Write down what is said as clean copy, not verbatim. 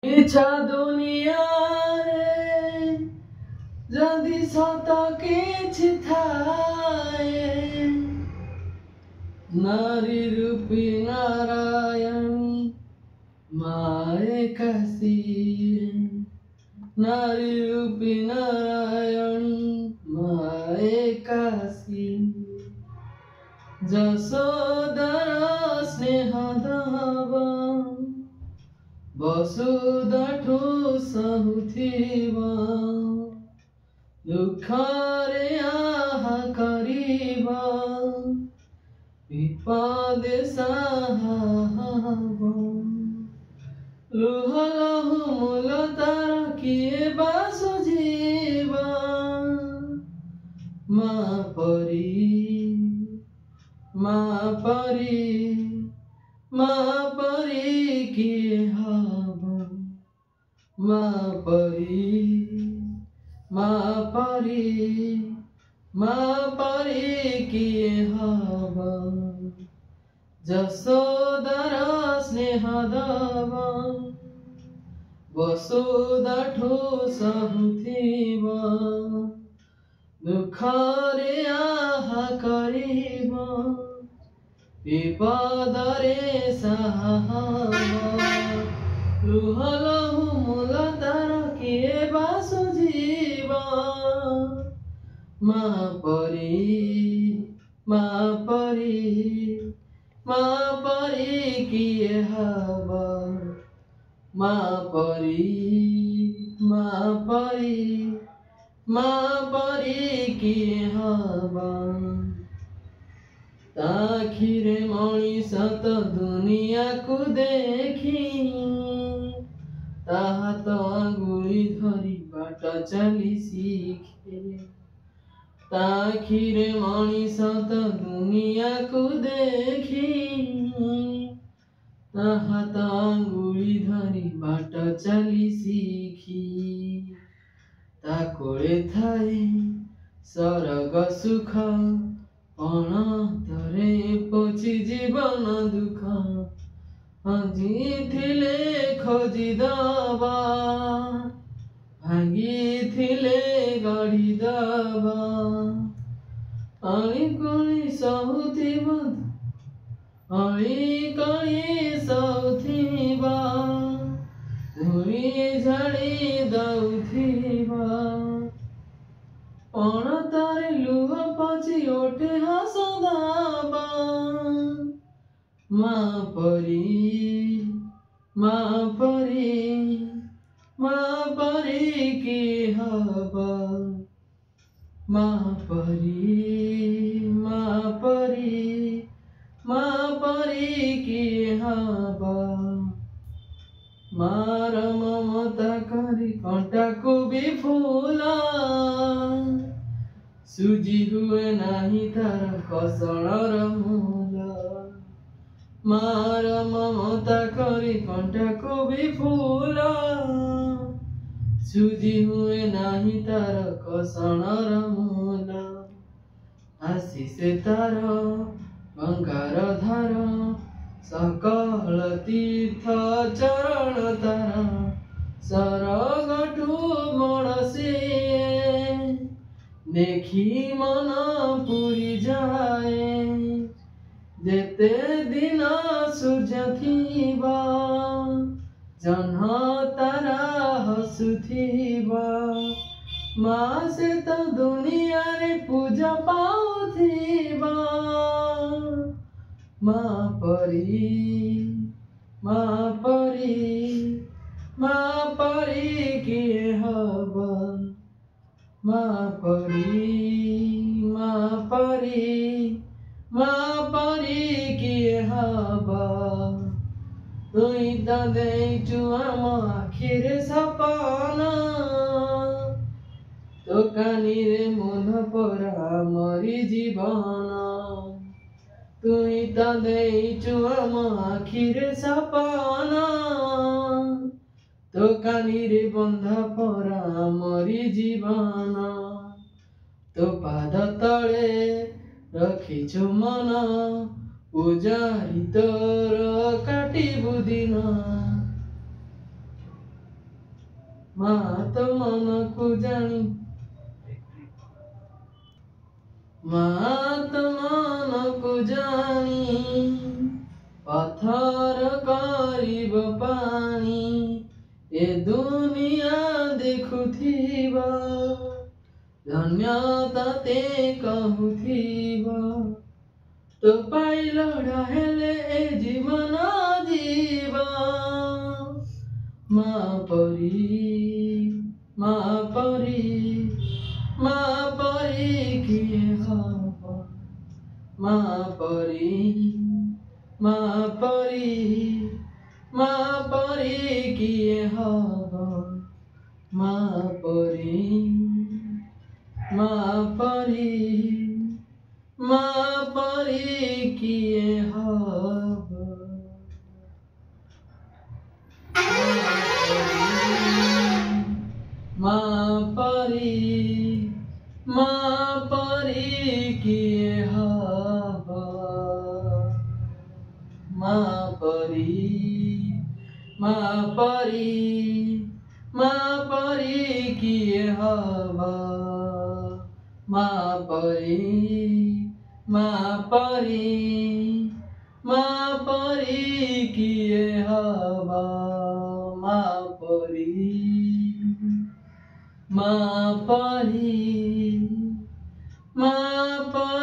ମିଛ ଦୁନିଆରେ ଯଦି ସତ କିଛି ଥାଏ, ନାରୀ ରୂପୀ ନାରାୟଣୀ ମାଏ କାଶୀ, ନାରୀ ରୂପୀ ନାରାୟଣୀ ମାଏ କାଶୀ। ଯଶୋଦାର ସ୍ନେହ ଦବ ବସୁଧାଠୁ ସହୁଥିବ, ଦୁଃଖରେ ଆହା କରିବ ବିପଦେ ସାହା ହବ। ଲୁହ ଲହୁ ମୂଲ ତାର କିଏ ବା ସୁଝିବ, ମା ପରି ମା ପରି ମା ପରି କିଏ ହବ, ମା ପରି ମା ପରି ମା ପରି କିଏ ହବ। ଯଶୋଦାର ସ୍ନେହ ଦବ ବସୁଧାଠୁ ସହୁଥିବ, ଦୁଃଖରେ ଆହା କରିବ ବିପଦରେ ସାହା ହବ। ଲୁହ ଲହୁ ମୂଲ ତାର କିଏ ବା ସୁଝିବ, ମା ପରି ମା ପରି ମା ପରି କିଏ ହବ, ମା ପରି ମା ପରି ମା ପରି କିଏ ହବ। ତା ଆଖିରେ ମଣିଷ ତ ଦୁନିଆକୁ ଦେଖି, ତା ହାତ ଆଙ୍ଗୁଳି ଧରି ବାଟ ଚାଲି ଶିଖେ। ତା ଆଖିରେ ମଣିଷ ତ ଦୁନିଆକୁ ଦେଖି, ତା ହାତ ଆଙ୍ଗୁଳି ଧରି ବାଟ ଚାଲି ଶିଖି। ତା କୋଳେ ଥାଏ ସରଗ ସୁଖ, ଅଣତରେ ପୋଛି ଜୀବନ ଦୁଃଖ। ହଜିଥିଲେ ଖୋଜିଦବା, ଭାଙ୍ଗିଥିଲେ ଗଢ଼ିଦବା। ଅଳିକଳି ସହୁଥିବ ଅଳିକଳି ସହୁଥିବ, ଧୂଳି ଝାଡ଼ି ଦଉଥିବ। ଅଣତରେ ଲୁହ ପୋଛି ଓଠେ ହସ ଦବ, ମା ପରି ମା ପରି ମା ପରି କିଏ ହବ, ମା ପରି ମା ପରି ମା ପରି କିଏ ହବ। ମାର ମମତା କରି କଣ୍ଟାକୁ ବି ଫୁଲ, ସୁଜି ହୁଏ ନାହିଁ ତାର କଷଣର ମୂଲ। ମାର ମମତା କରି କଣ୍ଟାକୁ ବି ଫୁଲ, ସୁଜି ହୁଏ ନାହିଁ ତାର କଷଣର ମୂଲ। ଆସି ସେ ତାର ଗଙ୍ଗାର ଧାର, ସକଳ ତୀର୍ଥ ଚରଣ ତାର। ସରଗଠୁ ବଡ଼ ସିଏ, ଦେଖି ମନ ପୁରି ଯାଏ। ଯେତେ ଦିନ ସୂର୍ଯ୍ୟ ଥିବ, ଜହ୍ନ ତାରା ହସୁଥିବ। ମା ସେ ତ ଦୁନିଆରେ ପୂଜା ପାଉଥିବ, ମା ପରି ମା ପରି ମା ପରି କିଏ ହବ, ମା ପରି ମା ପରି ମା ପରି କିଏ ହବ। ତୁଇ ତ ଦେଇଛୁ ଆମ ଆଖିରେ ସପନ, ତୋ କାନିରେ ମନ ପରା ଆମରି ଜୀବନ। ତୁଇ ତ ଦେଇଛୁ ଆମ ଆଖିରେ ସପନ, ତୋ କାନିରେ ବନ୍ଧା ପରା ଆମରି ଜୀବନ। ତୋ ପାଦ ତଳେ ରଖିଛୁ ମନ, ପୂଜାରୀ ତୋର କାଟିବୁ ଦିନ। माँ तो मन को जानी माँ तो मन को जानी पत्थर करिब पानी ए दुनिया देखुथिबा धन्यता ते कहुथिबा तो पाइल हेले ए जीवन जीवा माँ परी माँ परी माँ परी किए हब माँ परी माँ परी माँ परी किए हब माँ परी माँ परी माँ परी किए हब माँ परी माँ परी किए हब माँ परी माँ परी माँ परी किए हब माँ परी माँ परी माँ परी किए हब माँ परी माँ परी माँ परी